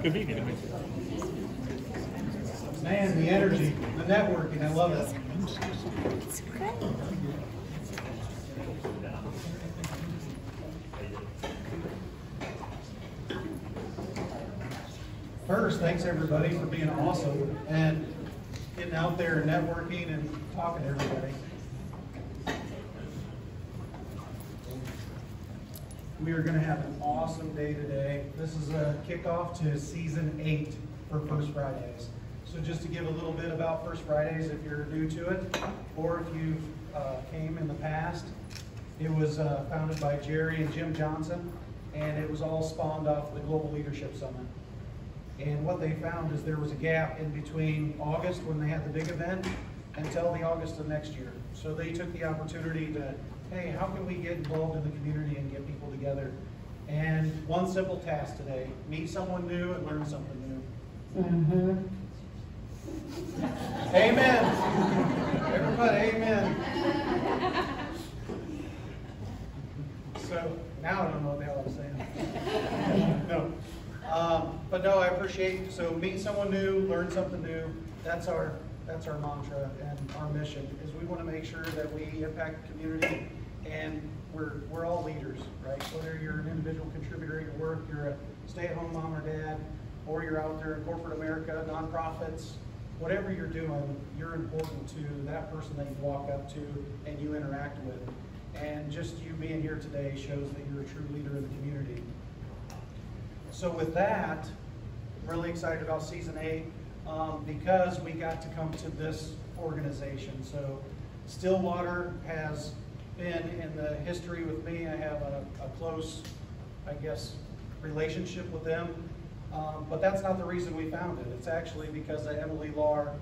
Good meeting you. Man, the energy, the networking, I love it. First, thanks everybody for being awesome and getting out there and networking and talking to everybody. We are going to have an awesome day today. This is a kickoff to season 8 for First Fridays. So just to give a little bit about First Fridays, if you're new to it, or if you've came in the past, it was founded by Jerry and Jim Johnson, and it was all spawned off the Global Leadership Summit. And what they found is there was a gap in between August, when they had the big event, until the August of next year. So they took the opportunity to, hey, how can we get involved in the community and get people together? And one simple task today, meet someone new and learn something new. Mm-hmm. Amen. Everybody, amen. So now I don't know what the hell I'm saying. No. But no, I appreciate, so meet someone new, learn something new. That's our mantra and our mission, is we want to make sure that we impact the community, and we're all leaders, right? Whether you're an individual contributor at your work, you're a stay-at-home mom or dad, or you're out there in corporate America, nonprofits, whatever you're doing, you're important to that person that you walk up to and you interact with. And just you being here today shows that you're a true leader of the community. So with that, I'm really excited about season 8 because we got to come to this organization. So Stillwater has been in the history with me. I have a close, I guess, relationship with them. But that's not the reason we found it. It's actually because of Emily Lahr.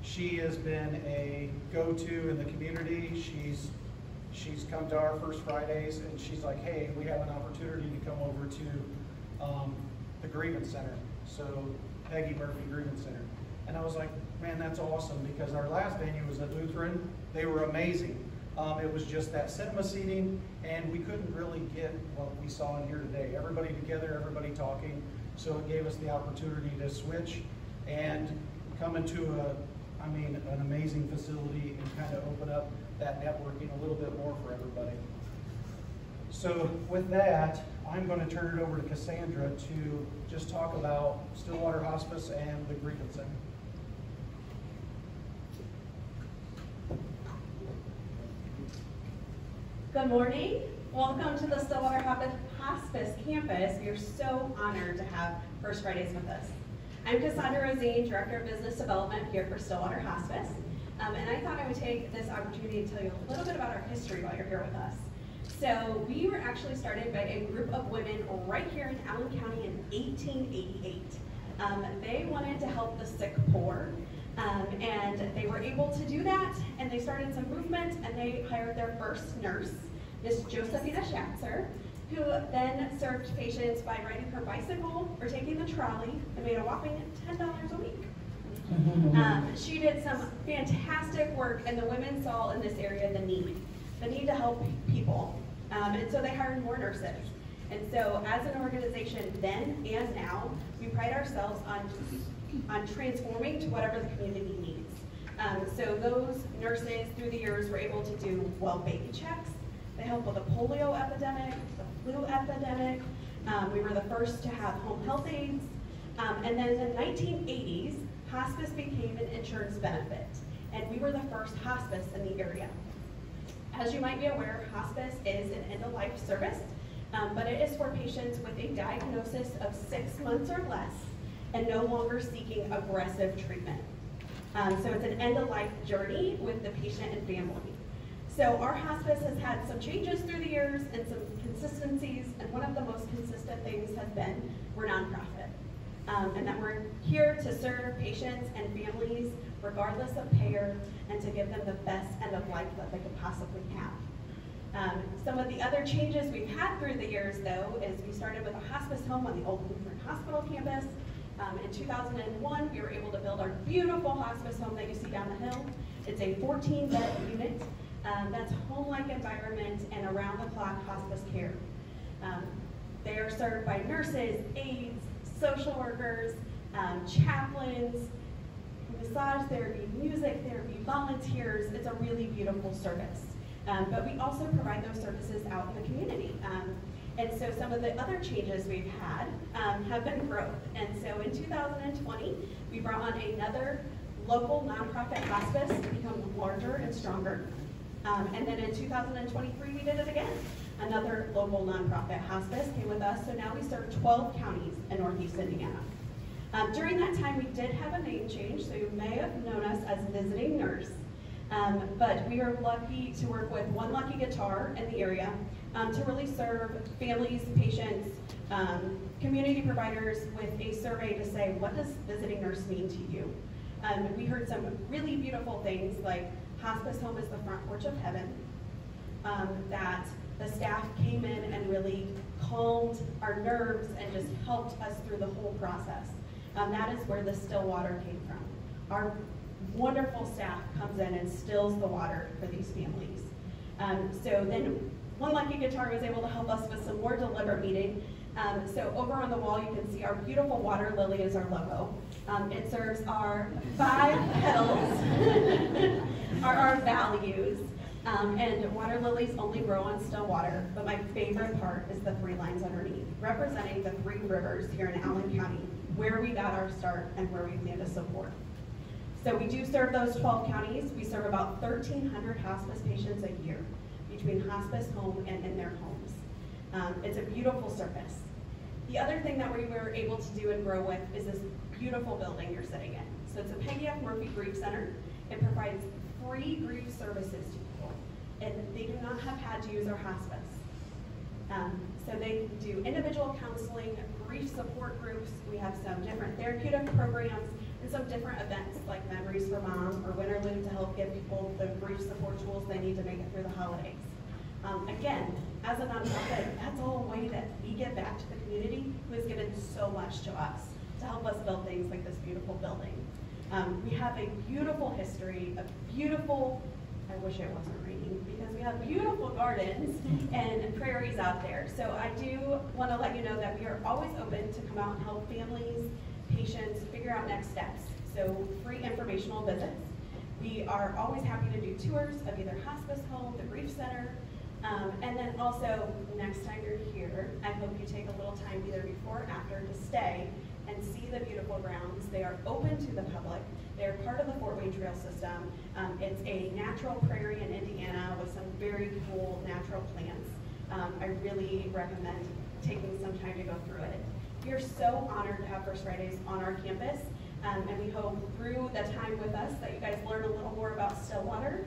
She has been a go-to in the community. She's come to our First Fridays, and she's like, hey, we have an opportunity to come over to the Grievance Center. So Peggy Murphy Grievance Center. And I was like, man, that's awesome, because our last venue was at Lutheran. They were amazing. It was just that cinema seating, and we couldn't really get what we saw in here today. Everybody together, everybody talking. So it gave us the opportunity to switch and come into an amazing facility and kind of open up that networking a little bit more for everybody. So with that, I'm going to turn it over to Cassandra to just talk about Stillwater Hospice and the Grievance Center. Good morning. Welcome to the Stillwater Hospice campus. We are so honored to have First Fridays with us. I'm Cassandra Rosine, Director of Business Development here for Stillwater Hospice. And I thought I would take this opportunity to tell you a little bit about our history while you're here with us. So we were actually started by a group of women right here in Allen County in 1888. They wanted to help the sick poor, and they were able to do that, and they started some movement, and they hired their first nurse, Miss Josephina Schatzer, who then served patients by riding her bicycle or taking the trolley, and made a whopping $10 a week. She did some fantastic work, and the women saw in this area the need to help people. And so they hired more nurses. And so as an organization then and now, we pride ourselves on transforming to whatever the community needs. So those nurses through the years were able to do well baby checks. They helped with the polio epidemic, the flu epidemic. We were the first to have home health aides. And then in the 1980s, hospice became an insurance benefit. And we were the first hospice in the area. As you might be aware, hospice is an end-of-life service, but it is for patients with a diagnosis of 6 months or less and no longer seeking aggressive treatment. So it's an end-of-life journey with the patient and family. So our hospice has had some changes through the years and some consistencies, and one of the most consistent things has been we're nonprofit. And that we're here to serve patients and families regardless of payer, and to give them the best end of life that they could possibly have. Some of the other changes we've had through the years, though, is we started with a hospice home on the old Lutheran Hospital campus. In 2001, we were able to build our beautiful hospice home that you see down the hill. It's a 14-bed unit that's home-like environment and around-the-clock hospice care. They are served by nurses, aides, social workers, chaplains, massage therapy, music therapy, volunteers. It's a really beautiful service. But we also provide those services out in the community. And so some of the other changes we've had have been growth. And so in 2020, we brought on another local nonprofit hospice to become larger and stronger. And then in 2023, we did it again. Another local nonprofit hospice came with us, so now we serve 12 counties in Northeast Indiana. During that time, we did have a name change, so you may have known us as Visiting Nurse. But we are lucky to work with One Lucky Guitar in the area to really serve families, patients, community providers with a survey to say, what does visiting nurse mean to you? We heard some really beautiful things like hospice home is the front porch of heaven, that the staff came in and really calmed our nerves and just helped us through the whole process. That is where the still water came from. Our wonderful staff comes in and stills the water for these families. So then One Lucky Guitar was able to help us with some more deliberate meeting. So over on the wall you can see our beautiful water lily is our logo. It serves our 5 petals, are our values. And water lilies only grow on still water, but my favorite part is the 3 lines underneath, representing the 3 rivers here in Allen County, where we got our start and where we plan to support. So we do serve those 12 counties. We serve about 1,300 hospice patients a year between hospice home and in their homes. It's a beautiful service. The other thing that we were able to do and grow with is this beautiful building you're sitting in. So it's a Peggy F. Murphy Grief Center. It provides free grief services to people, and they do not have had to use our hospice. So they do individual counseling, grief support groups. We have some different therapeutic programs and some different events like Memories for Mom or Winterlude to help give people the grief support tools they need to make it through the holidays. Again, as a nonprofit, that's all a way that we give back to the community who has given so much to us to help us build things like this beautiful building. We have a beautiful history, a beautiful, I wish it wasn't raining, because we have beautiful gardens and prairies out there. So I do want to let you know that we are always open to come out and help families, patients figure out next steps. So free informational visits. We are always happy to do tours of either hospice home, the grief center, and then also next time you're here, I hope you take a little time either before or after to stay and see the beautiful grounds. They are open to the public. They're part of the Fort Wayne Trail system. It's a natural prairie in Indiana with some very cool natural plants. I really recommend taking some time to go through it. We are so honored to have First Fridays on our campus, and we hope through the time with us that you guys learn a little more about Stillwater.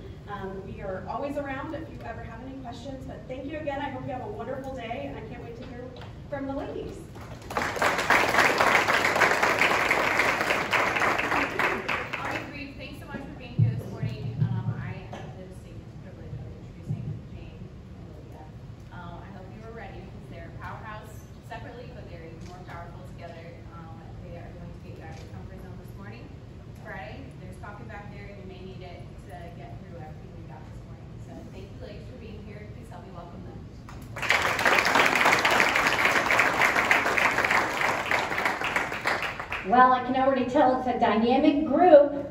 We are always around if you ever have any questions, but thank you again. I hope you have a wonderful day, and I can't wait to hear from the ladies. Well, I can already tell it's a dynamic group.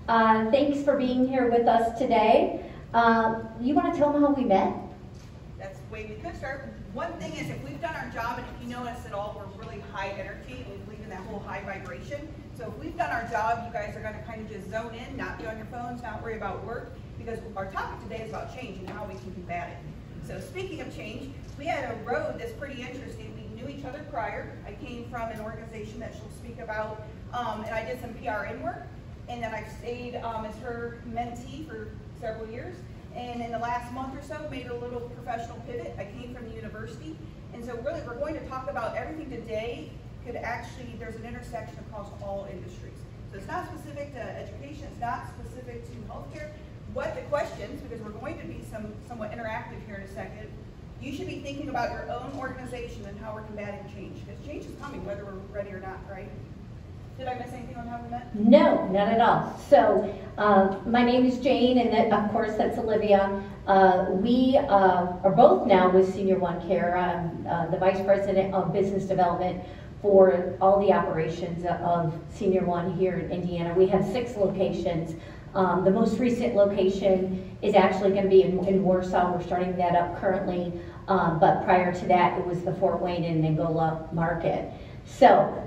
Thanks for being here with us today. You want to tell them how we met? That's the way we could start. One thing is, if we've done our job, and if you know us at all, we're really high energy. We believe in that whole high vibration. So if we've done our job, you guys are going to kind of just zone in, not be on your phones, not worry about work, because our topic today is about change and how we can combat it. So speaking of change, we had a road that's pretty interesting. We knew each other prior. I came from an organization that she'll speak about, and I did some PRN work, and then I've stayed as her mentee for several years. And in the last month or so, made a little professional pivot. I came from the university, and so really we're going to talk about everything today. Could actually, there's an intersection across all industries. So it's not specific to education, it's not specific to healthcare. What the questions, because we're going to be somewhat interactive here in a second, you should be thinking about your own organization and how we're combating change, because change is coming whether we're ready or not, right? Did I miss anything on how we met? No, not at all. So my name is Jane, and then, of course that's Olivia. We are both now with Senior One Care. I'm the Vice President of Business Development for all the operations of Senior One here in Indiana. We have 6 locations. The most recent location is actually going to be in Warsaw. We're starting that up currently, but prior to that, it was the Fort Wayne and Angola market. So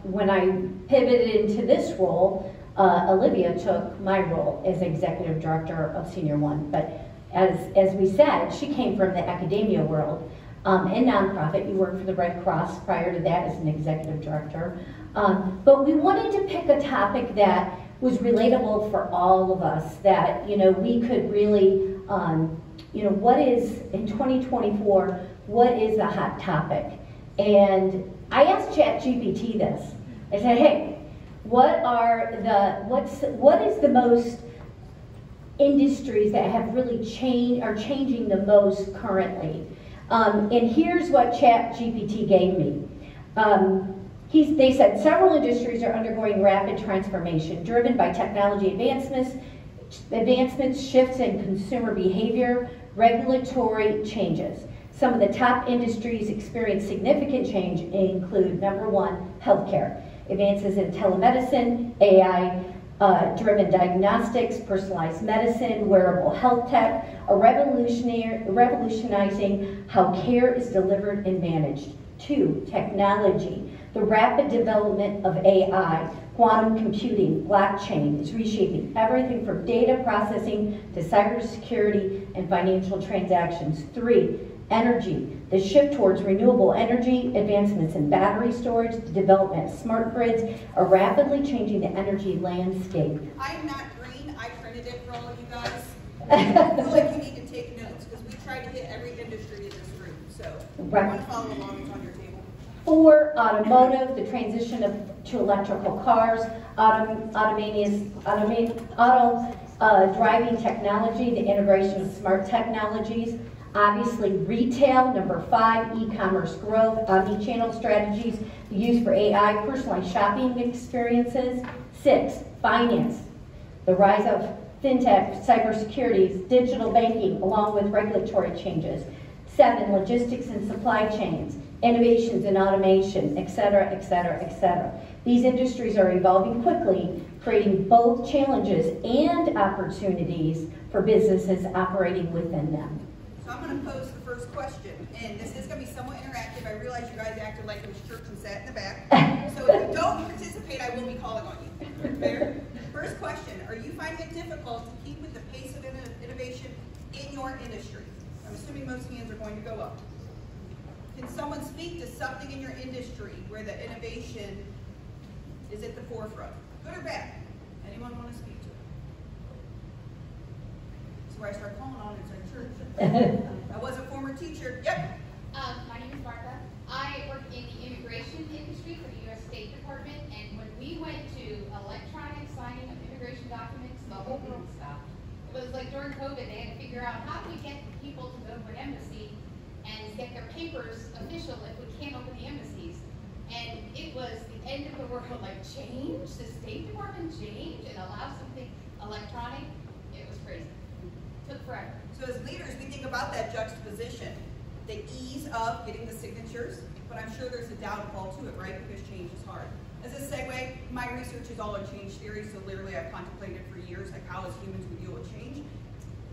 when I pivoted into this role, Olivia took my role as Executive Director of Senior One. But as we said, she came from the academia world and nonprofit. You worked for the Red Cross prior to that as an Executive Director. But we wanted to pick a topic that was relatable for all of us, that, you know, we could really, you know, what is, in 2024, what is the hot topic? And I asked ChatGPT this. I said, hey, what is the most industries that have really are changing the most currently? And here's what ChatGPT gave me. They said several industries are undergoing rapid transformation, driven by technology advancements, shifts in consumer behavior, regulatory changes. Some of the top industries experience significant change include, number 1, healthcare. Advances in telemedicine, AI-driven diagnostics, personalized medicine, wearable health tech, are revolutionizing how care is delivered and managed. 2, technology. The rapid development of AI, quantum computing, blockchain is reshaping everything from data processing to cybersecurity and financial transactions. 3, energy. The shift towards renewable energy, advancements in battery storage, the development of smart grids are rapidly changing the energy landscape. I'm not green. I printed it for all of you guys. I feel like you need to take notes because we tried to hit every industry in this room. So if you want to follow along, it's on your table. 4, automotive, the transition to electrical cars, driving technology, the integration of smart technologies. Obviously, retail, number 5, e-commerce growth, omni-channel strategies, the use for AI, personalized shopping experiences. 6, finance, the rise of fintech, cybersecurity, digital banking, along with regulatory changes. 7, logistics and supply chains, innovations in automation, et cetera, et cetera, et cetera. These industries are evolving quickly, creating both challenges and opportunities for businesses operating within them. So I'm going to pose the first question, and this is going to be somewhat interactive. I realize you guys acted like it was church and sat in the back. So if you don't participate, I will be calling on you. Fair? First question, are you finding it difficult to keep with the pace of innovation in your industry? I'm assuming most hands are going to go up. Can someone speak to something in your industry where the innovation is at the forefront? Good or bad? Anyone want to speak to it? This is where I start calling on it. It's like church. I was a former teacher. Yep. My name is Martha. I work in the immigration industry for the U.S. State Department, and when we went to electronic signing of immigration documents, the whole world stopped. It was like during COVID, they had to figure out how do we get people to go to an embassy and get their papers official if we can't open the embassies. And it was the end of the world, like change, the State Department change and allow something electronic. It was crazy. Took forever. So as leaders, we think about that juxtaposition, the ease of getting the signatures, but I'm sure there's a downfall to it, right? Because change is hard. As a segue, my research is all in change theory, so literally I've contemplated for years like how as humans we deal with change.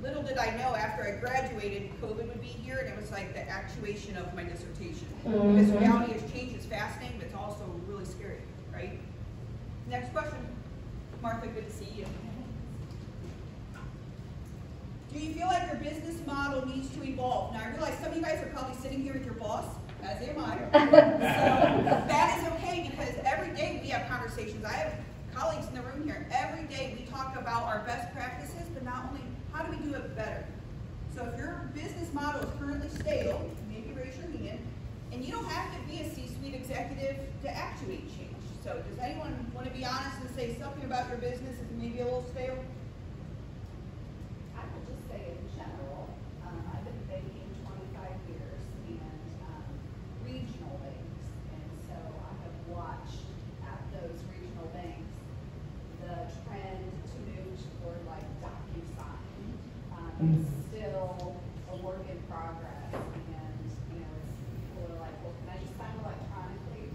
Little did I know after I graduated, COVID would be here, and it was like the actuation of my dissertation. Because reality is change is fascinating, but it's also really scary, right? Next question. Martha, good to see you. Do you feel like your business model needs to evolve? Now, I realize some of you guys are probably sitting here with your boss, as am I. So that is okay, because every day we have conversations. I have colleagues in the room here. Every day we talk about our best practices, but not only how do we do it better? So if your business model is currently stale, maybe raise your hand, and you don't have to be a C-suite executive to actuate change. So does anyone want to be honest and say something about your business is maybe a little stale? I would just say in general, I've been banking 25 years and regional banks, and so I have watched at those regional banks the trend to move toward like DocuSign. It's still a work in progress, and you know, people are like, well, can I just sign electronically?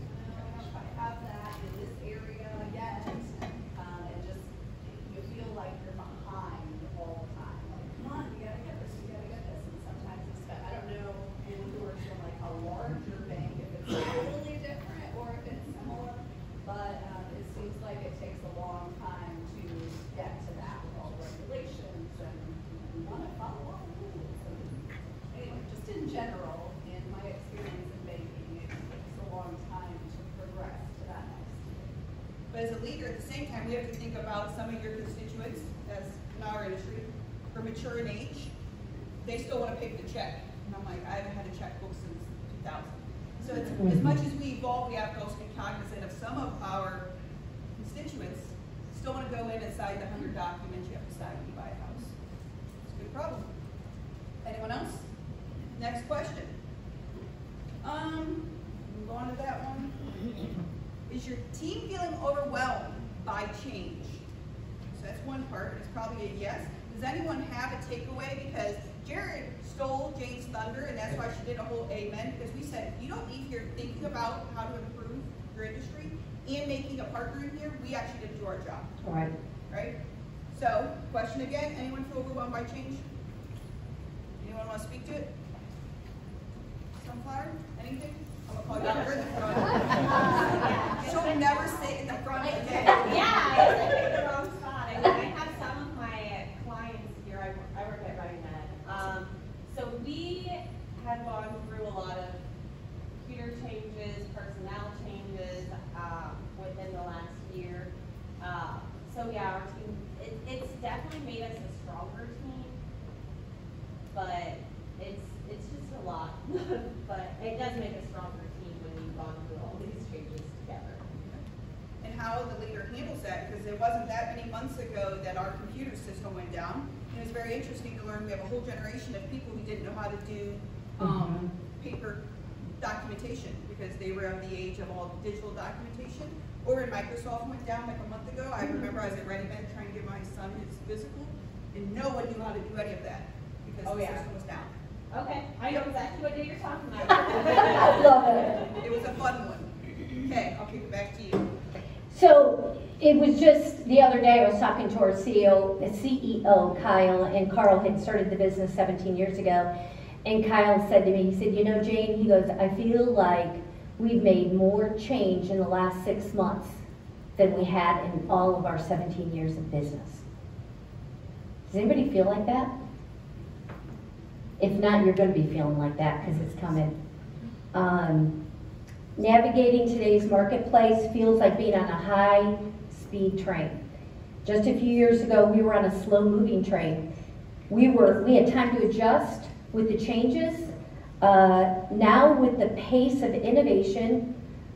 leader, at the same time, we have to think about some of your constituents, as in our industry, are mature in age. They still want to pick the check. And I'm like, I haven't had a checkbook since 2000. So it's, as much as we evolve, we have to also be cognizant of some of our constituents still want to go in and sign the 100 documents you have to sign when you buy a house. It's a good problem. Anyone else? Next question. Move on to that one. Is your team feeling overwhelmed by change? So that's one part. It's probably a yes. Does anyone have a takeaway? Because Jared stole Jane's thunder, and that's why she did a whole amen, because we said, if you don't leave here thinking about how to improve your industry and making a partner in here, we actually didn't do our job. All right. Right? So, question again, anyone feel overwhelmed by change? Anyone want to speak to it? Sunflower? Anything? I'm going to call you out in the front. She'll never sit in the front again. Yeah, I was like in the wrong spot. I mean, I have some of my clients here. I work at Running Med. So we had gone through a lot of computer changes, personnel changes within the last year. So yeah, our team, it's definitely made us a stronger team, but it's just a lot. But it does make a stronger team when you've gone through all these changes together. And how the leader handles that, because it wasn't that many months ago that our computer system went down. And it was very interesting to learn we have a whole generation of people who didn't know how to do paper documentation because they were of the age of all digital documentation. Or when Microsoft went down like a month ago, I remember I was at Ready Med trying to give my son his physical, and no one knew how to do any of that because the system was down. Okay, I know exactly what day you're talking about. I love it. It was a fun one. Okay, I'll kick it back to you. So it was just the other day I was talking to our CEO, Kyle, and Carl had started the business 17 years ago. And Kyle said to me, he said, you know, Jane, he goes, I feel like we've made more change in the last 6 months than we had in all of our 17 years of business. Does anybody feel like that? If not, you're going to be feeling like that because it's coming. Navigating today's marketplace feels like being on a high-speed train. Just a few years ago, we were on a slow-moving train. We had time to adjust with the changes. Now with the pace of innovation,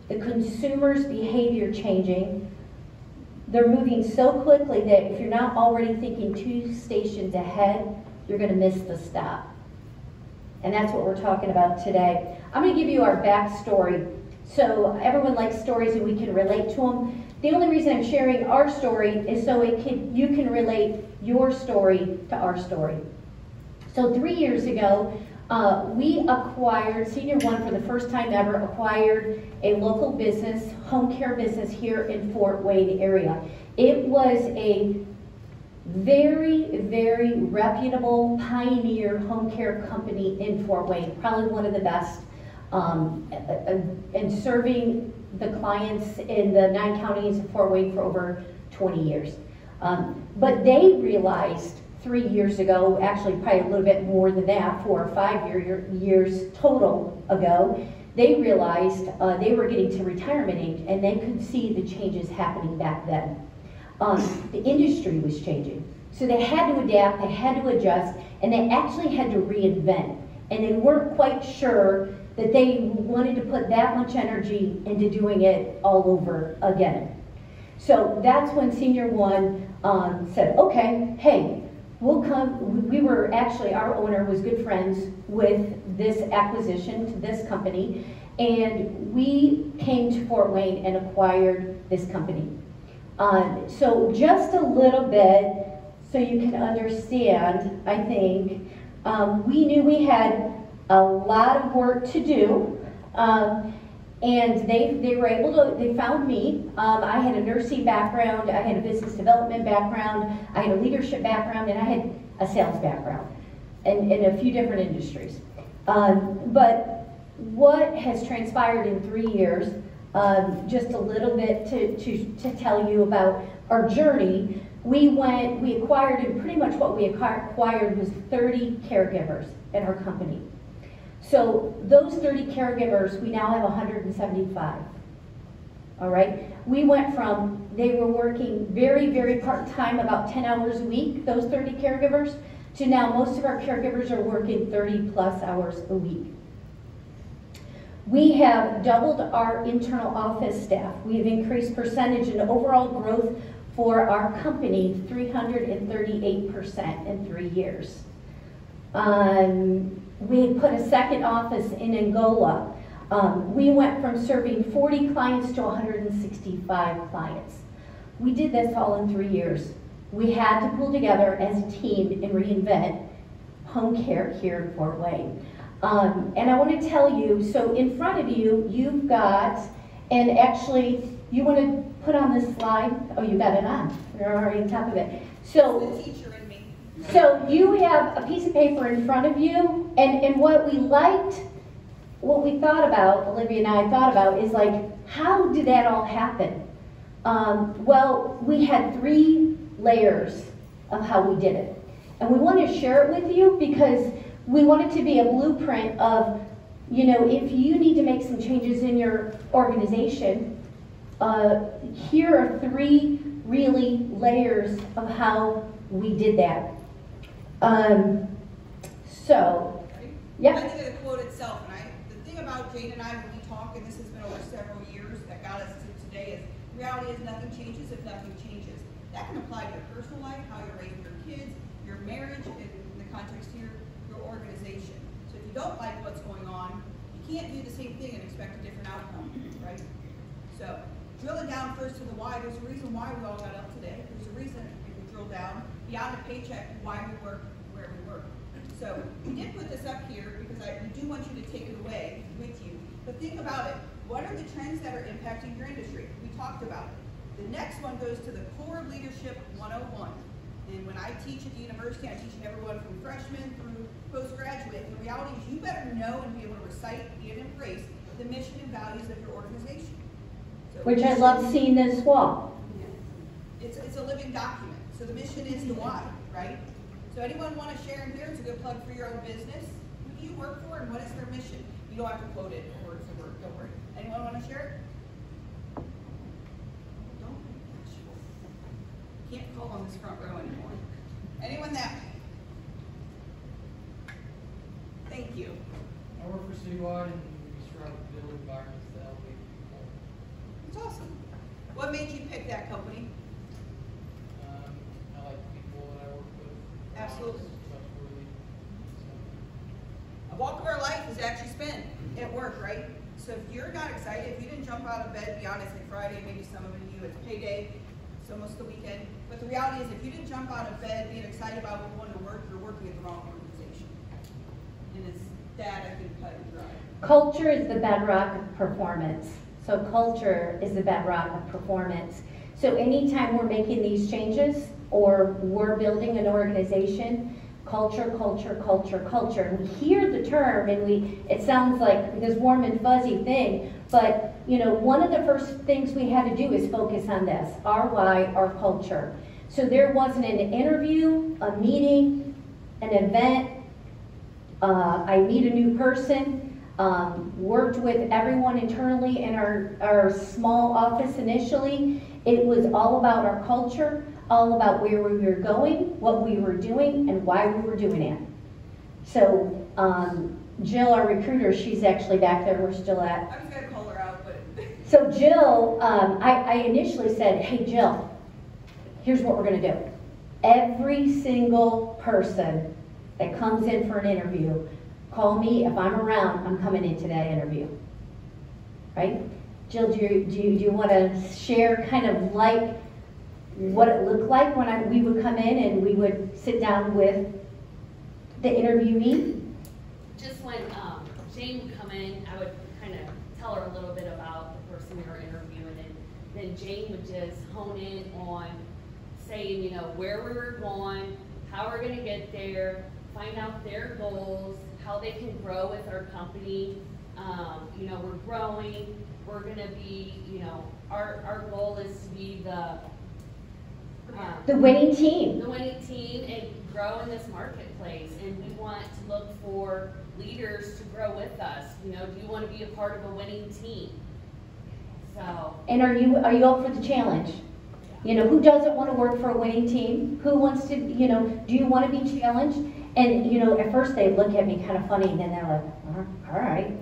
the consumer's behavior changing, they're moving so quickly that if you're not already thinking 2 stations ahead, you're going to miss the stop. And that's what we're talking about today. I'm going to give you our backstory. So everyone likes stories and we can relate to them. The only reason I'm sharing our story is so you can relate your story to our story. So 3 years ago, we acquired, Senior One for the first time ever, acquired a local business, home care business here in Fort Wayne area. It was a very, very reputable pioneer home care company in Fort Wayne, probably one of the best, and serving the clients in the 9 counties of Fort Wayne for over 20 years. But they realized 3 years ago, actually probably a little bit more than that, 4 or 5 years total ago, they realized they were getting to retirement age and they could see the changes happening back then. The industry was changing. So they had to adapt, they had to adjust, and they actually had to reinvent. And they weren't quite sure that they wanted to put that much energy into doing it all over again. So that's when Senior One said, okay, hey, we'll come. We were actually, our owner was good friends with this acquisition to this company, and we came to Fort Wayne and acquired this company. So just a little bit, so you can understand, I think, we knew we had a lot of work to do, and they were able to, they found me. I had a nursing background, I had a business development background, I had a leadership background, and I had a sales background, and in a few different industries. But what has transpired in 3 years, just a little bit to tell you about our journey. We acquired, and pretty much what we acquired was 30 caregivers in our company. So those 30 caregivers, we now have 175. all right? We went from, they were working very, very part-time, about 10 hours a week, those 30 caregivers, to now most of our caregivers are working 30 plus hours a week. We have doubled our internal office staff. We've increased percentage and overall growth for our company 338% in 3 years. We put a second office in Angola. We went from serving 40 clients to 165 clients. We did this all in 3 years. We had to pull together as a team and reinvent home care here in Fort Wayne. And I want to tell you, so in front of you, you've got, and actually, you want to put on this slide? Oh, you got it on. You're already on top of it. So, The teacher in me. so you have a piece of paper in front of you, and what we liked, what we thought about, Olivia and I thought about, is like, how did that all happen? Well, we had 3 layers of how we did it. And we want to share it with you because we want it to be a blueprint of, you know, if you need to make some changes in your organization, here are 3 really layers of how we did that. So, yeah. I think of the quote itself, and the thing about Jane and I when we talk, and this has been over several years that got us to today, is reality is nothing changes if nothing changes. That can apply to your personal life, how you're raising your kids, your marriage, in the context of your organization. So if you don't like what's going on, you can't do the same thing and expect a different outcome, right? So drilling down first to the why, there's a reason why we all got up today. There's a reason if we drill down beyond a paycheck why we work where we work. So we did put this up here because we do want you to take it away with you. But think about it. What are the trends that are impacting your industry? We talked about it. The next one goes to the Core Leadership 101. And when I teach at the university, I'm teaching everyone from freshman through postgraduate. And the reality is you better know and be able to recite and embrace the mission and values of your organization. So Which I love seeing this wall. it's a living document. So the mission is the why, right? So anyone want to share in here? It's a good plug for your own business. Who do you work for and what is their mission? You don't have to quote it word for word, don't worry. Anyone want to share it? Don't be bashful. Can't call on this front row anymore. Anyone that way? Thank you. I work for Citywide and we strive to build environments that elevate people. It's awesome. What made you pick that company? I like the people that I work with. Absolutely. Trustworthy. A walk of our life is actually spent at work, right? So if you're not excited, if you didn't jump out of bed, be honest, like Friday, maybe some of you, it's payday, it's almost the weekend. But the reality is if you didn't jump out of bed being excited about going to work, you're working at the wrong organization. And it's that I think cut and dry. Culture is the bedrock of performance. So culture is the bedrock of performance. So anytime we're making these changes or we're building an organization, culture, culture, culture, culture. And we hear the term and it sounds like this warm and fuzzy thing, but you know, one of the first things we had to do is focus on this, our why, our culture. So there wasn't an interview, a meeting, an event, I meet a new person, worked with everyone internally in our small office initially. It was all about our culture, all about where we were going, what we were doing, and why we were doing it. So Jill, our recruiter, she's actually back there, we're still at. I was going to call her out, but. So Jill, I initially said, hey Jill, here's what we're going to do. Every single person that comes in for an interview, call me. If I'm around, I'm coming into that interview. Right? Jill, do you want to share kind of like what it looked like when we would come in and we would sit down with the interviewee? Just when Jane would come in, I would kind of tell her a little bit about the person we were interviewing, and then Jane would just hone in on saying, you know, where we were going, how we're going to get there, find out their goals, how they can grow with our company. You know, we're growing. We're going to be, you know, our goal is to be the winning team. The winning team and grow in this marketplace. And we want to look for leaders to grow with us. You know, do you want to be a part of a winning team? So And are you up for the challenge? You know, who doesn't want to work for a winning team? Who wants to, you know, do you want to be challenged? And, you know, at first they look at me kind of funny, and then they're like, all right.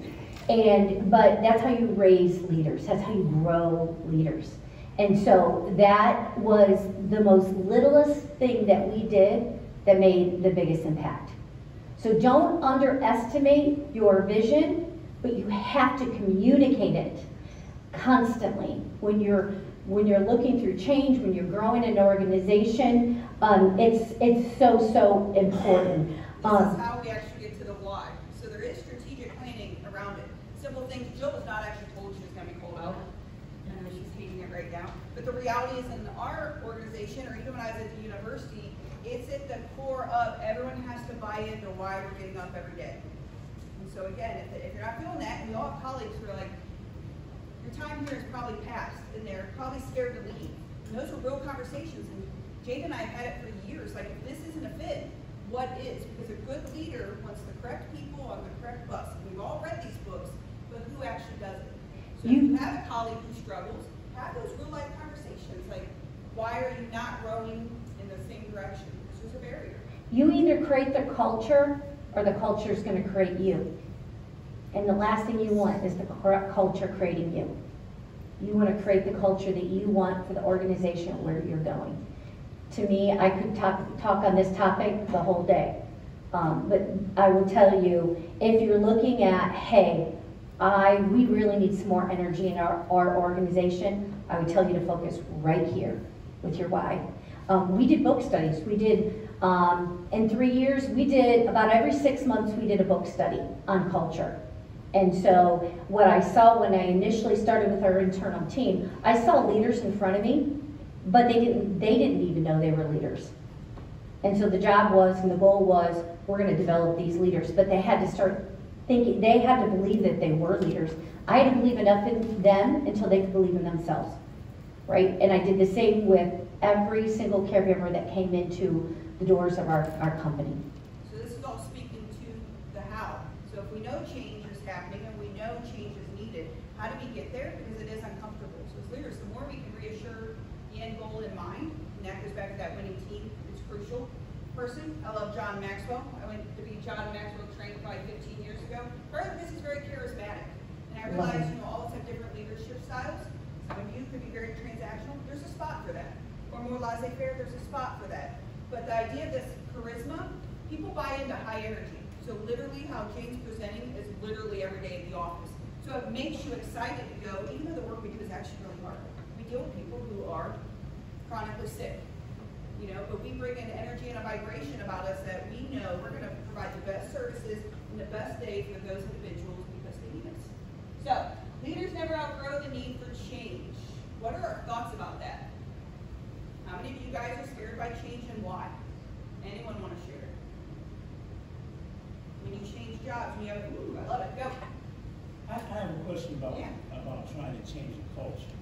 But that's how you raise leaders. That's how you grow leaders. And so that was the most littlest thing that we did that made the biggest impact. So don't underestimate your vision, but you have to communicate it constantly. When you're looking through change, when you're growing an organization, it's so important. This is how we actually get to the why. So there is strategic planning around it. Simple things. Jill was not actually told she was going to be called out. I know she's hating it right now. But the reality is, in our organization, or even when I was at the university, it's at the core of everyone has to buy into why we're getting up every day. And so again, if you're not feeling that, and we all have colleagues who are like, your time here is probably past, and they're probably scared to leave. And those are real conversations. And Jade and I have had it for years. Like, if this isn't a fit, what is? Because a good leader wants the correct people on the correct bus. And we've all read these books, but who actually does it? So if you have a colleague who struggles, have those real life conversations. Like, why are you not growing in the same direction? This is a barrier. You either create the culture, or the culture is going to create you. And the last thing you want is the culture creating you. You want to create the culture that you want for the organization where you're going. To me, I could talk on this topic the whole day. But I will tell you, if you're looking at, hey, we really need some more energy in our organization, I would tell you to focus right here with your why. We did book studies. We did, in 3 years, we did about every 6 months, we did a book study on culture. And so what I saw when I initially started with our internal team, I saw leaders in front of me, but they didn't even know they were leaders. And so the job was, and the goal was, we're going to develop these leaders. But they had to start thinking, they had to believe that they were leaders. I had to believe enough in them until they could believe in themselves, right? And I did the same with every single caregiver that came into the doors of our company. So this is all speaking to the how. So if we know change is happening and we know change is needed, how do we get there? Because it is uncomfortable. So as leaders, the more we can reassure the end goal in mind, and that goes back to that winning team, it's crucial. Person, I love John Maxwell. I went to be John Maxwell trained probably 15 years ago. Part of this is very charismatic. And I realize, all of us have different leadership styles. Some of you could be very transactional. There's a spot for that. Or more laissez-faire, there's a spot for that. But the idea of this charisma, people buy into high energy. So literally how Jane's presenting is literally every day in the office. So it makes you excited to go, even though the work we do is actually really hard. We deal with people who are chronically sick. But we bring an energy and a vibration about us that we know we're going to provide the best services and the best day for those individuals because they need us. So, leaders never outgrow the need for change. What are our thoughts about that? How many of you guys are scared by change and why? Anyone want to share? When you change jobs and you have, ooh, I love it, go. I have a question about trying to change the culture.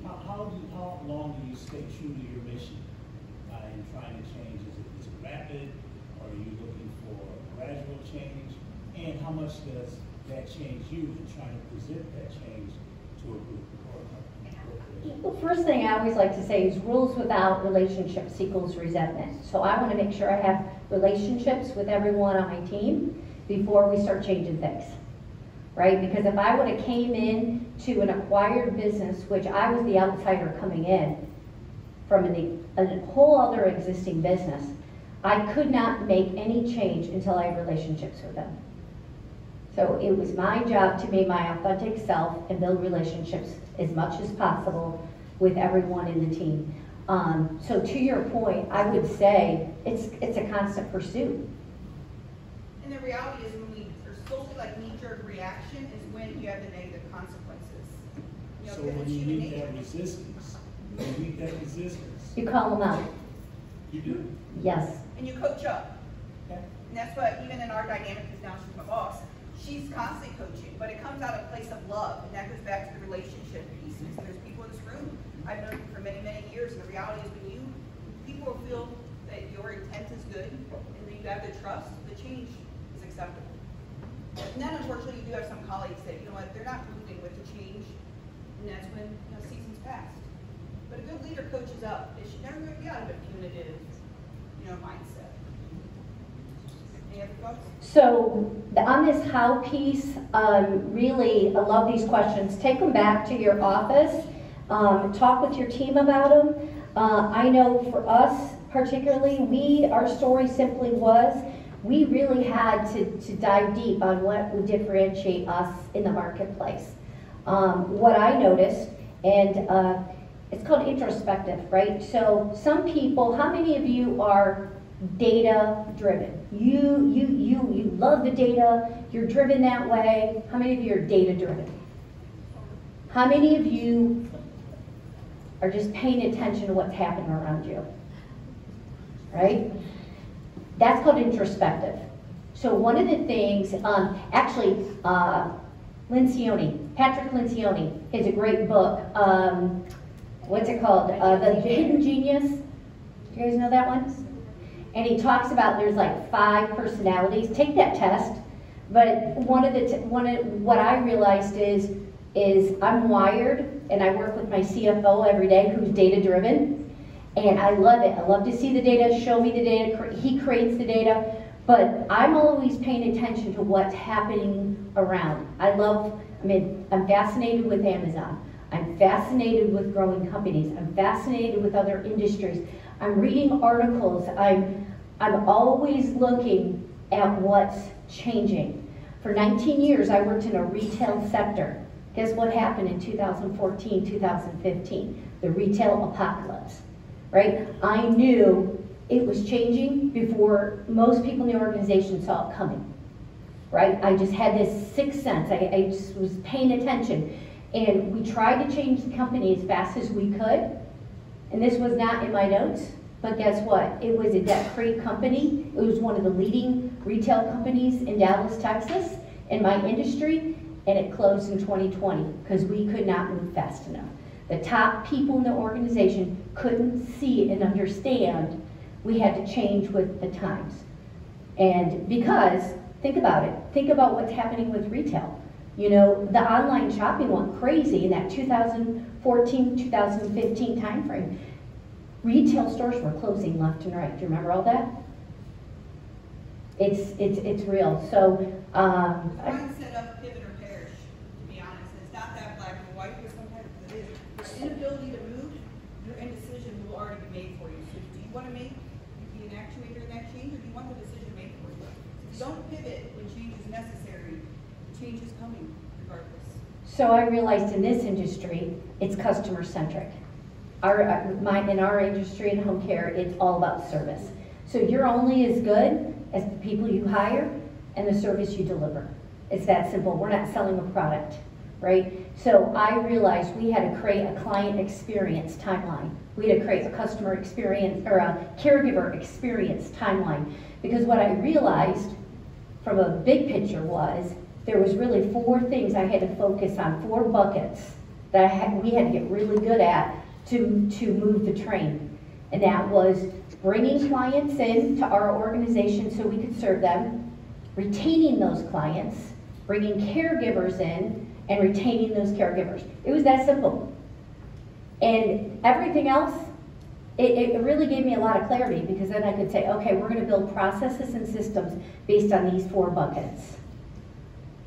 How long do you stay true to your mission in trying to change? Is it rapid, or are you looking for a gradual change? And how much does that change you in trying to present that change to a group or a company? Well, first thing I always like to say is rules without relationships equals resentment. So I want to make sure I have relationships with everyone on my team before we start changing things, right? Because if I would have came in to an acquired business, which I was the outsider coming in from a whole other existing business, I could not make any change until I had relationships with them. So it was my job to be my authentic self and build relationships as much as possible with everyone in the team. So to your point, I would say it's a constant pursuit. And the reality is when we are solely like knee-jerk reaction is when you have the negative consequences. So when you meet that resistance, You call them out. You do? Yes. And you coach up. Okay. And that's what, even in our dynamic, because now she's my boss, she's constantly coaching, but it comes out of a place of love, and that goes back to the relationship piece. And there's people in this room, I've known you for many, many years, and the reality is when people feel that your intent is good, and that you have the trust, the change is acceptable. And then unfortunately you do have some colleagues that, they're not moving with the change, and that's when seasons fast. But a good leader coaches up. They should never get out of a punitive, mindset. Any other thoughts? So on this how piece, really, I love these questions. Take them back to your office. Talk with your team about them. I know for us particularly, our story simply was we really had to dive deep on what would differentiate us in the marketplace. What I noticed, and it's called introspective, right? So some people, how many of you are data driven? You love the data, you're driven that way. How many of you are data driven? How many of you are just paying attention to what's happening around you? Right? That's called introspective. So one of the things, Patrick Lencioni has a great book. What's it called? The Hidden Genius. You guys know that one? And he talks about there's like 5 personalities. Take that test. But what I realized is I'm wired, and I work with my CFO every day who's data driven, and I love it. I love to see the data, show me the data. He creates the data, but I'm always paying attention to what's happening around. I'm fascinated with Amazon. I'm fascinated with growing companies. I'm fascinated with other industries. I'm reading articles. I'm always looking at what's changing. For 19 years, I worked in a retail sector. Guess what happened in 2014, 2015? The retail apocalypse, right? I knew it was changing before most people in the organization saw it coming, right? I just had this sixth sense. I just was paying attention. And we tried to change the company as fast as we could. And this was not in my notes, but guess what? It was a debt-free company. It was one of the leading retail companies in Dallas, Texas, in my industry, and it closed in 2020 because we could not move fast enough. The top people in the organization couldn't see and understand we had to change with the times. And because, think about it, think about what's happening with retail. The online shopping went crazy in that 2014, 2015 timeframe. Retail stores were closing left and right. Do you remember all that? It's real. So Mindset of pivot or perish, to be honest. It's not that black and white, but sometimes it is. Your inability to move, your indecision will already be made for you. So do you want to be an actuator in that change, or do you want the decision made for you? If you don't pivot when change is necessary, change is coming regardless. So I realized in this industry, it's customer centric. In our industry in home care, it's all about service. So you're only as good as the people you hire and the service you deliver. It's that simple. We're not selling a product, right? So I realized we had to create a client experience timeline. We had to create a customer experience or a caregiver experience timeline. Because what I realized from a big picture was there was really 4 things I had to focus on, 4 buckets that we had to get really good at to move the train. And that was bringing clients in to our organization so we could serve them, retaining those clients, bringing caregivers in, and retaining those caregivers. It was that simple. And everything else, it really gave me a lot of clarity, because then I could say, okay, we're going to build processes and systems based on these 4 buckets.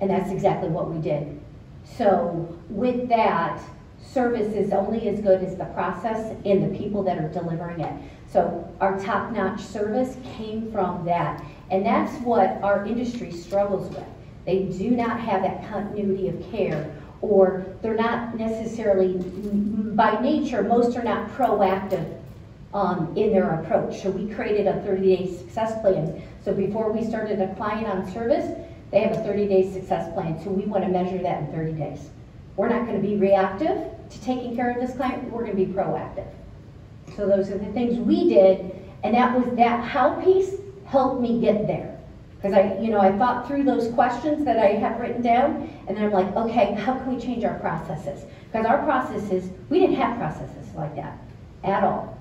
And that's exactly what we did. So with that, service is only as good as the process and the people that are delivering it. So our top-notch service came from that. And that's what our industry struggles with. They do not have that continuity of care, or they're not necessarily, by nature, most are not proactive in their approach. So we created a 30-day success plan. So before we started a client on service, they have a 30-day success plan. So we want to measure that in 30 days. We're not going to be reactive to taking care of this client. We're going to be proactive. So those are the things we did, and that how piece helped me get there. Because I thought through those questions that I have written down, and then I'm like, okay, how can we change our processes? Because our processes, we didn't have processes like that at all.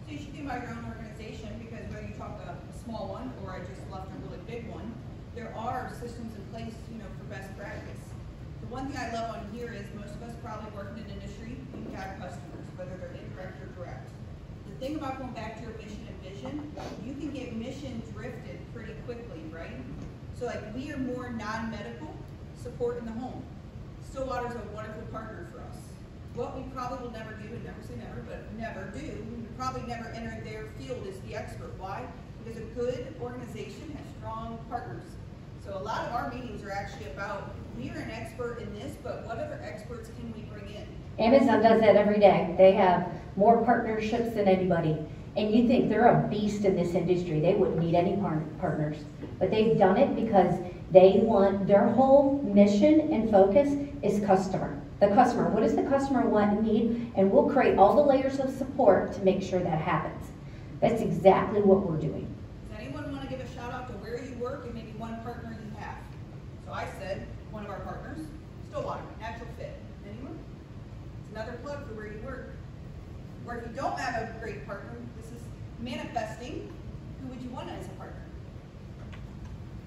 So you should think about your own organization, because whether you talk a small one or I just left a really big one, there are systems in place, for best practice. The one thing I love on here is most of us probably work in an industry thing about going back to your mission and vision, you can get mission drifted pretty quickly, right? So like, we are more non-medical support in the home. Stillwater's a wonderful partner for us. What we probably will never do, and never say never, but never do, we would probably never enter their field as the expert. Why? Because a good organization has strong partners. So a lot of our meetings are actually about, we are an expert in this, but what other experts can we bring in? Amazon does that every day. They have more partnerships than anybody. And you think they're a beast in this industry. They wouldn't need any partners. But they've done it because they want, their whole mission and focus is customer. The customer, what does the customer want and need? And we'll create all the layers of support to make sure that happens. That's exactly what we're doing. Does anyone want to give a shout out to where you work and maybe one partner you have? So I said, one of our partners, Stillwater, Natural Fit. Anyone? It's another plug for where you work. Or if you don't have a great partner, this is manifesting. Who would you want as a partner?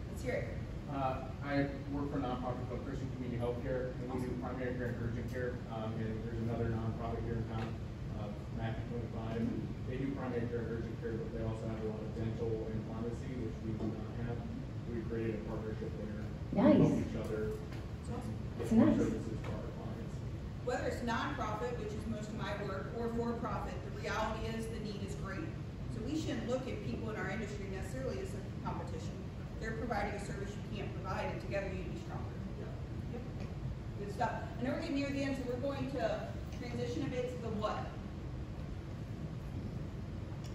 Let's hear it. I work for a nonprofit called Christian Community Healthcare, and we do primary care and urgent care. And there's another nonprofit here in town, MAC 25, and they do primary care and urgent care, but they also have a lot of dental and pharmacy, which we do not have. We created a partnership there. Nice. Help each other. It's awesome. It's nice. Services for our clients. Whether it's nonprofit, which is most of my work, or for-profit, the reality is the need is great. So we shouldn't look at people in our industry necessarily as a competition. They're providing a service you can't provide, and together you can be stronger. Yep. Good stuff. I know we're getting near the end, so we're going to transition a bit to the what.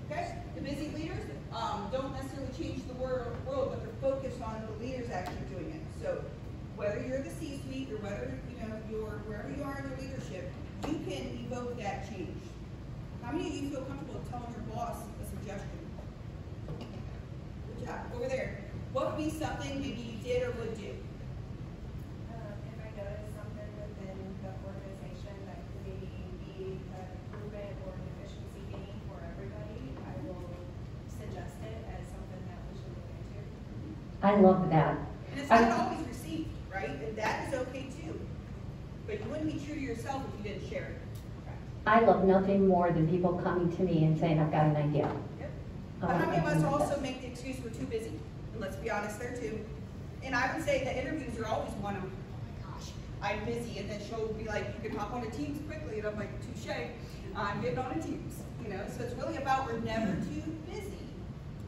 Okay? The busy leaders don't necessarily change the world, but they're focused on the leaders actually doing it. So whether you're the C-suite or whether you're wherever you are in your leadership, you can evoke that change. How many of you feel comfortable telling your boss a suggestion? Good job. Over there. What would be something maybe you did or would do? If I notice something within the organization that could maybe be an improvement or an efficiency gain for everybody, I will suggest it as something that we should look into. I love that. And it's not always received, right? And that is okay too. But you wouldn't be true to yourself if you didn't share it. I love nothing more than people coming to me and saying, I've got an idea. Yep. I But how many of us like also that. make the excuse we're too busy? And let's be honest there too. And I would say the interviews are always one of, oh my gosh, I'm busy. And then she'll be like, you can hop on a Teams quickly. And I'm like, touche, I'm getting on a Teams. You know, so it's really about we're never too busy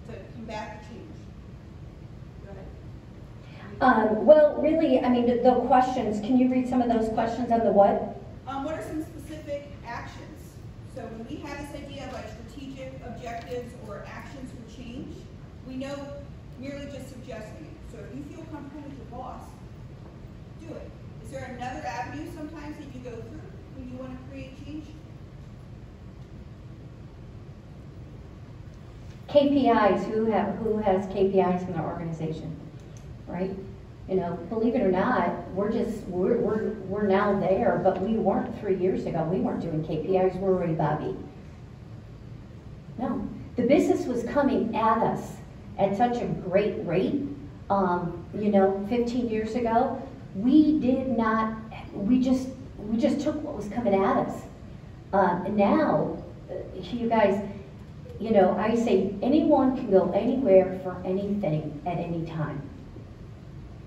to combat the change. Go ahead. Well, really, I mean, the questions, can you read some of those questions on the what? What are some specific actions? So when we have this idea of like strategic objectives or actions for change, we know merely just suggesting it. So if you feel comfortable with your boss, do it. Is there another avenue sometimes that you go through when you want to create change? KPIs, who has KPIs in their organization, right? You know, believe it or not, we're now there, but we weren't 3 years ago. We weren't doing KPIs, we're already Bobby. No, the business was coming at us at such a great rate. You know, 15 years ago, we just took what was coming at us. And now, you guys, you know, I say anyone can go anywhere for anything at any time.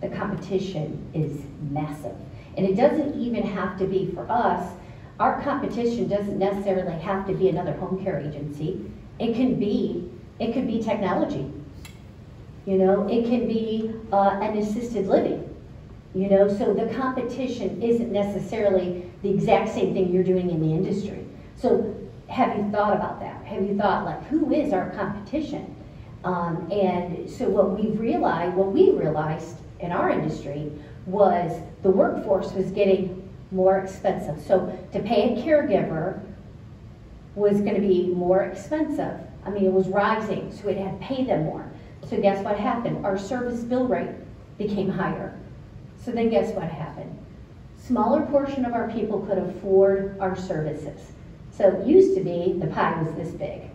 The competition is massive. And it doesn't even have to be for us. Our competition doesn't necessarily have to be another home care agency. It could be technology. You know, it can be an assisted living. You know, so the competition isn't necessarily the exact same thing you're doing in the industry. So have you thought about that? Have you thought, like, who is our competition? And so what we realized in our industry was the workforce was getting more expensive. So to pay a caregiver was going to be more expensive. I mean, it was rising, so we'd have to pay them more. So guess what happened? Our service bill rate became higher. So then guess what happened? Smaller portion of our people could afford our services. So it used to be the pie was this big.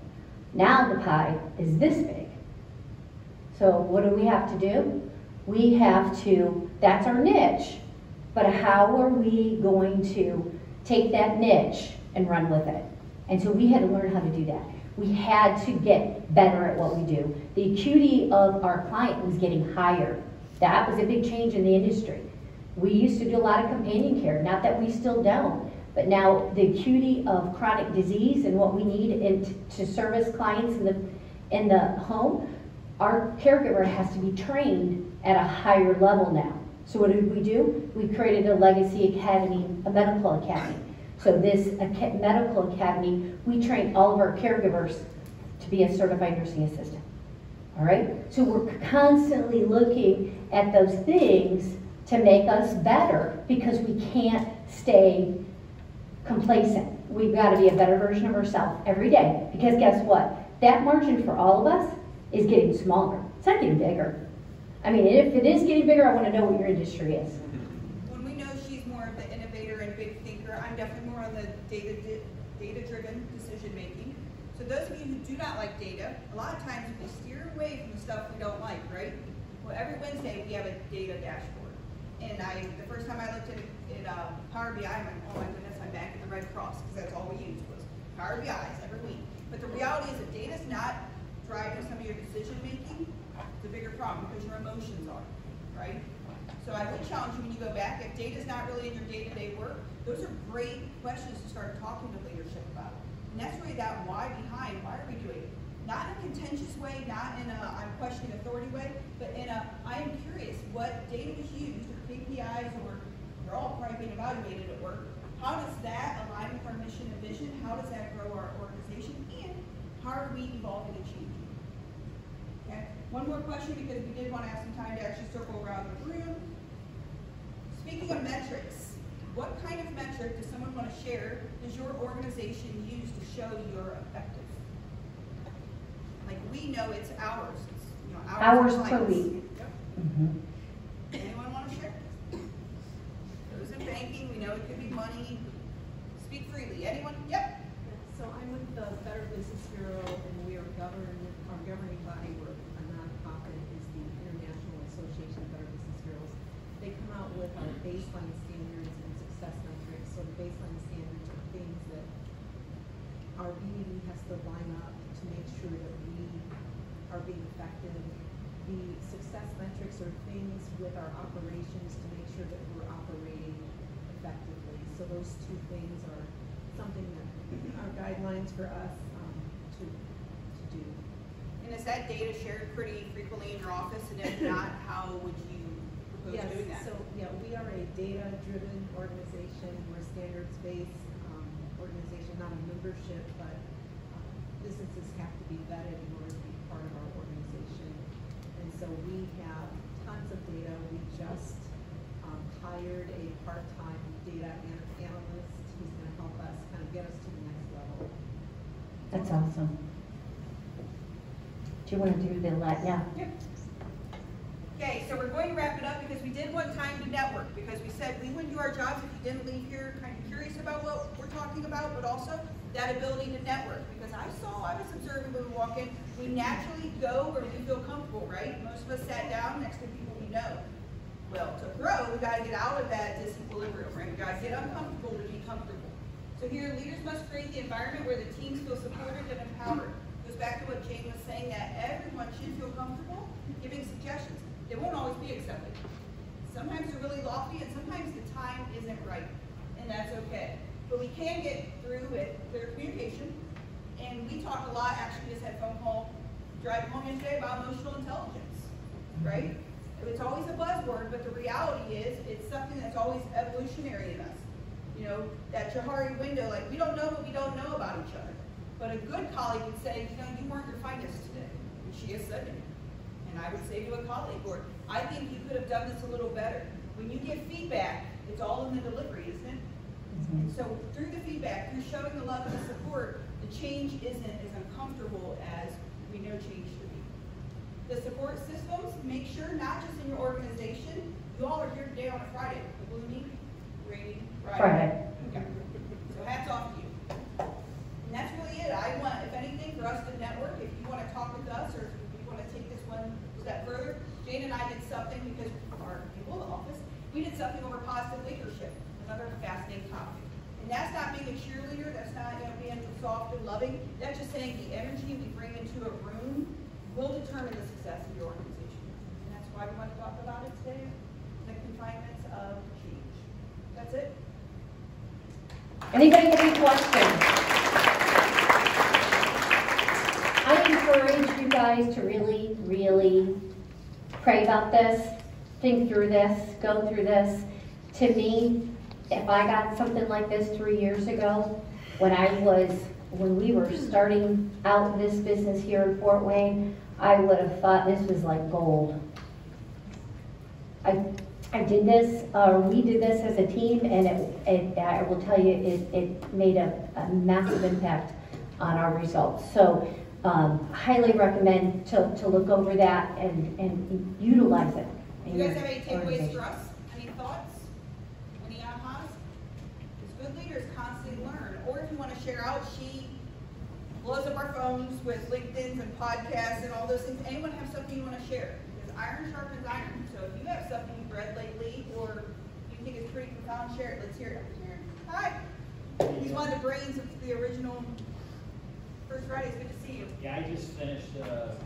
Now the pie is this big. So what do we have to do? We have to, that's our niche, but how are we going to take that niche and run with it? And so we had to learn how to do that. We had to get better at what we do. The acuity of our client was getting higher. That was a big change in the industry. We used to do a lot of companion care, not that we still don't, but now the acuity of chronic disease and what we need to service clients in the home, our caregiver has to be trained at a higher level now. So what did we do? We created a legacy academy, a medical academy. So this medical academy, we train all of our caregivers to be a certified nursing assistant. All right? So we're constantly looking at those things to make us better because we can't stay complacent. We've got to be a better version of ourselves every day. Because guess what? That margin for all of us is getting smaller. It's not getting bigger. I mean, if it is getting bigger, I want to know what your industry is. When we know she's more of the innovator and big thinker, I'm definitely more on the data-driven decision making. So those of you who do not like data, a lot of times we steer away from the stuff we don't like, right? Well, every Wednesday we have a data dashboard. And the first time I looked at Power BI, I'm like, oh my goodness, I'm back at the Red Cross, because that's all we used was Power BI's every week. But the reality is that data's not driving some of your decision making. It's a bigger problem because your emotions are, right? So I would challenge you when you go back, if data's not really in your day-to-day work, those are great questions to start talking to leadership about. And that's really that why behind, why are we doing it? Not in a contentious way, not in a I'm questioning authority way, but in a I am curious what data was used, or KPIs, or they're all probably being evaluated at work. How does that align with our mission and vision? How does that grow our organization? And how are we evolving and changing? Okay. One more question, because we did want to have some time to actually circle around the room. Speaking of metrics, what kind of metric does someone want to share does your organization use to show you're effective? Like we know it's hours. It's, hours per week. Yep. Mm-hmm. Anyone want to share? Those in banking, we know it could be money. Speak freely. Anyone? Yep. So I'm with the Better Business Bureau, and we are our governing body, we're a nonprofit, is the International Association of Better Business Bureaus. They come out with our baseline standards and success metrics. So the baseline standards are things that our BD has to line up to make sure that we are being effective. The success metrics are things with our operations to make sure that we're operating effectively. So those two things are something that are guidelines for us to do. And is that data shared pretty frequently in your office? And if not, how would you propose doing that? So yeah, we are a data-driven organization. We're a standards-based organization, not a membership, but businesses have to be vetted in order to be part of our organization. And so we have tons of data. We just hired a part-time data analyst who's going to help us kind of get us to the next level. That's awesome. Do you want to do the yeah? Yep. Okay, so we're going to wrap it up because we did want time to network, because we said we wouldn't do our jobs if you didn't leave here kind of curious about what we're talking about, but also that ability to network. Because I was observing when we walk in, we naturally go where we feel comfortable, right? Most of us sat down next to people we know. Well, to grow, we got to get out of that disequilibrium, right? We got to get uncomfortable to be comfortable. So here, leaders must create the environment where the teams feel supported and empowered. Goes back to what Jane was saying, that everyone should feel comfortable giving suggestions. They won't always be accepted. Sometimes they're really lofty, and sometimes the time isn't right, and that's okay. But we can get through with clear communication, and we talk a lot. Actually, just had a phone call driving home yesterday about emotional intelligence, right? It's always a buzzword, but the reality is it's something that's always evolutionary in us. You know, that Johari window, like we don't know what we don't know about each other. But a good colleague would say, you know, you weren't your finest today. And she has said it. And I would say to a colleague, or I think you could have done this a little better. When you give feedback, it's all in the delivery, isn't it? Mm-hmm. And so through the feedback, through showing the love and the support, the change isn't as uncomfortable as we know change should be. The support systems, make sure not just in your organization, you all are here today on a Friday, a gloomy, rainy Friday. Okay. So hats off to you. And that's really it. I want, if anything, for us to network. If you want to talk with us, or if you want to take this one step further, Jane and I did something because our people in the office, we did something over positive leadership, another fascinating topic. And that's not being a cheerleader, that's not being soft and loving. That's just saying the energy we bring into a room will determine the success of your organization. And that's why we want to talk about it today, the confinements of change. That's it. Anybody have any questions? I encourage you guys to really, really pray about this, think through this, go through this. To me, if I got something like this 3 years ago, when we were starting out this business here in Fort Wayne, I would have thought this was like gold. I did this, we did this as a team, and I will tell you, it made a massive impact on our results. So highly recommend to look over that and utilize it. Do you guys have any takeaways for us? Any thoughts? Any ahas? Because good leaders constantly learn. Or if you want to share out, she blows up our phones with LinkedIn's and podcasts and all those things. Anyone have something you want to share? Because iron sharpens iron. So if you have something you've read lately or you think is pretty profound, share it. Let's hear it. Hi. He's one of the brains of the original First Fridays. Good to see you. Yeah, I just finished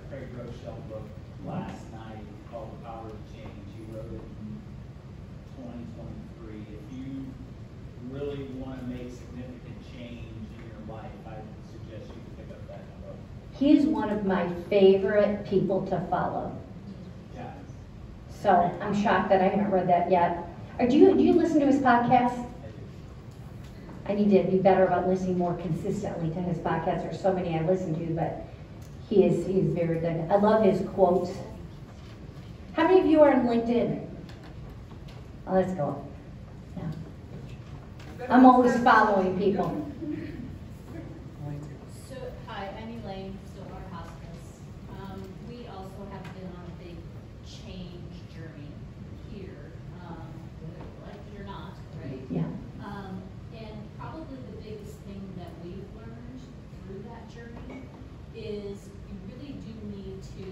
Craig Rochelle book last night called The Power of Change. He wrote it in 2023. If you really want to make significant change in your life, I would suggest you pick up that book. He's one of my favorite people to follow. Yeah. So I'm shocked that I haven't read that yet. Do you listen to his podcast? I need to be better about listening more consistently to his podcasts. There's so many I listen to, but he's very good. I love his quotes. How many of you are on LinkedIn? Oh, let's go. Yeah. I'm always following people. So, hi, I'm Elaine, Stillwater Hospice. We also have been on a big change journey here, like it or not, right? Yeah. And probably the biggest thing that we've learned through that journey is you really do need to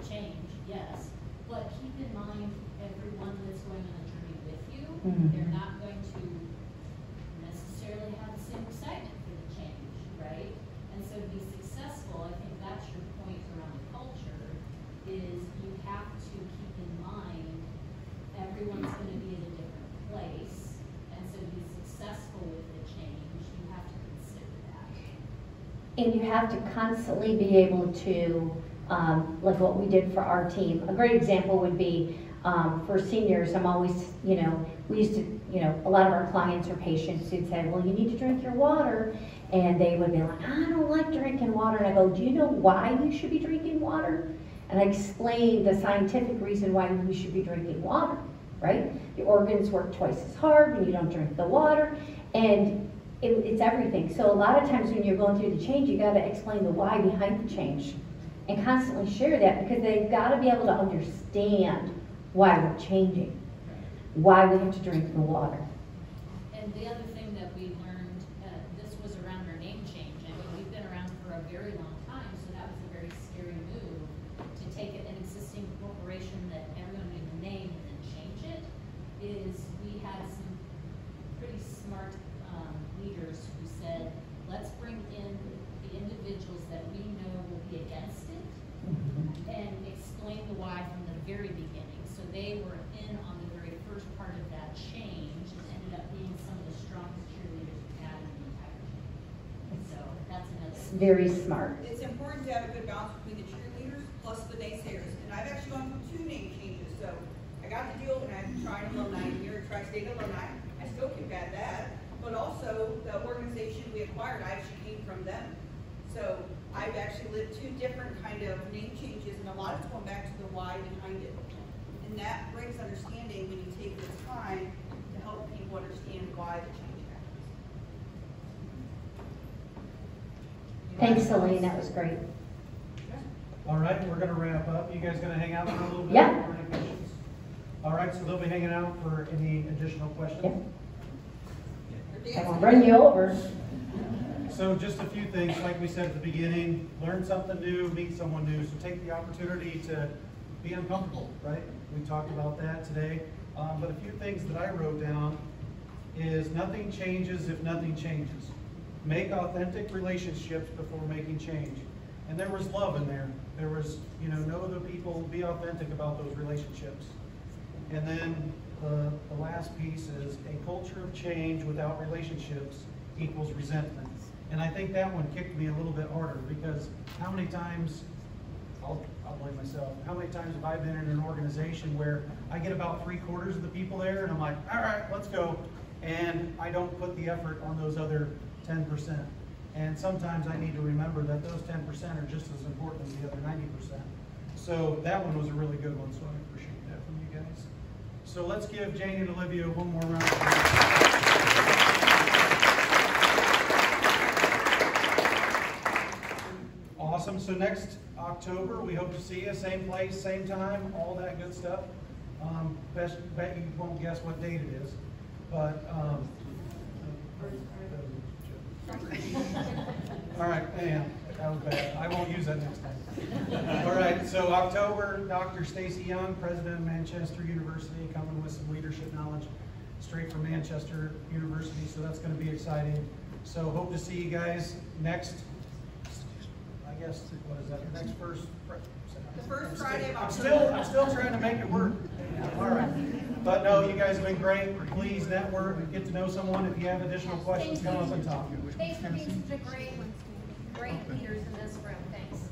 change, yes, but keep in mind everyone that's going on a journey with you, they're not going to necessarily have the same excitement for the change, right? And so to be successful, I think that's your point around culture, is you have to keep in mind everyone's going to be at a different place, and so to be successful with the change, you have to consider that. And you have to constantly be able to, like what we did for our team. A great example would be for seniors. I'm always, we used to, a lot of our clients or patients who'd say, well, you need to drink your water. And they would be like, I don't like drinking water. And I go, do you know why you should be drinking water? And I explain the scientific reason why we should be drinking water, right? The organs work twice as hard when you don't drink the water. And it's everything. So a lot of times when you're going through the change, you got to explain the why behind the change and constantly share that, because they've got to be able to understand why we're changing, why we have to drink the water. And the other thing that we learned, this was around our name change. I mean, we've been around for a very long time, so that was a very scary move to take an existing corporation that everyone knew the name and then change it. Is we had some pretty smart leaders who said, let's bring in the individuals that we know will be against it and explain the why from the very beginning. So they were in on the very first part of that change and ended up being some of the strongest cheerleaders we had in the entire change. So that's another. Very smart. It's important to have a good balance between the cheerleaders plus the naysayers. And I've actually gone through 2 name changes. So I got to deal when I'm Trine alumni here, Tri-State alumni. I still keep at that. But also the organization we acquired, I actually came from them. So I've actually lived 2 different kind of name changes, and a lot of it's going back to the why behind it. And that brings understanding when you take the time to help people understand why the change happens. Thanks, Celine. That was great. All right, we're going to wrap up. You guys going to hang out for a little bit? Yeah. For any questions? All right, so they'll be hanging out for any additional questions. Yeah. I'll bring you over. So just a few things, like we said at the beginning, learn something new, meet someone new. So take the opportunity to be uncomfortable, right? We talked about that today. But a few things that I wrote down is nothing changes if nothing changes. make authentic relationships before making change. And there was love in there. There was, know the people, be authentic about those relationships. And then the last piece is a culture of change without relationships equals resentment. And I think that one kicked me a little bit harder, because how many times, I'll blame myself, how many times have I been in an organization where I get about 3/4 of the people there and I'm like, all right, let's go. And I don't put the effort on those other 10%. And sometimes I need to remember that those 10% are just as important as the other 90%. So that one was a really good one, so I appreciate that from you guys. So let's give Jane and Olivia one more round of applause. Awesome. So next October, we hope to see you, same place, same time, all that good stuff. Bet you won't guess what date it is, but all right, anyhow, that was bad. I won't use that next time. All right, so October, Dr. Stacy Young, President of Manchester University, coming with some leadership knowledge straight from Manchester University, so that's going to be exciting. So hope to see you guys next, I guess, what is that, the next first? The first Friday of I'm October. still trying to make it work. All right. But no, you guys have been great. Please network, get to know someone. If you have additional questions, come up and talk. Thanks for being such a great leaders in this room. Thanks.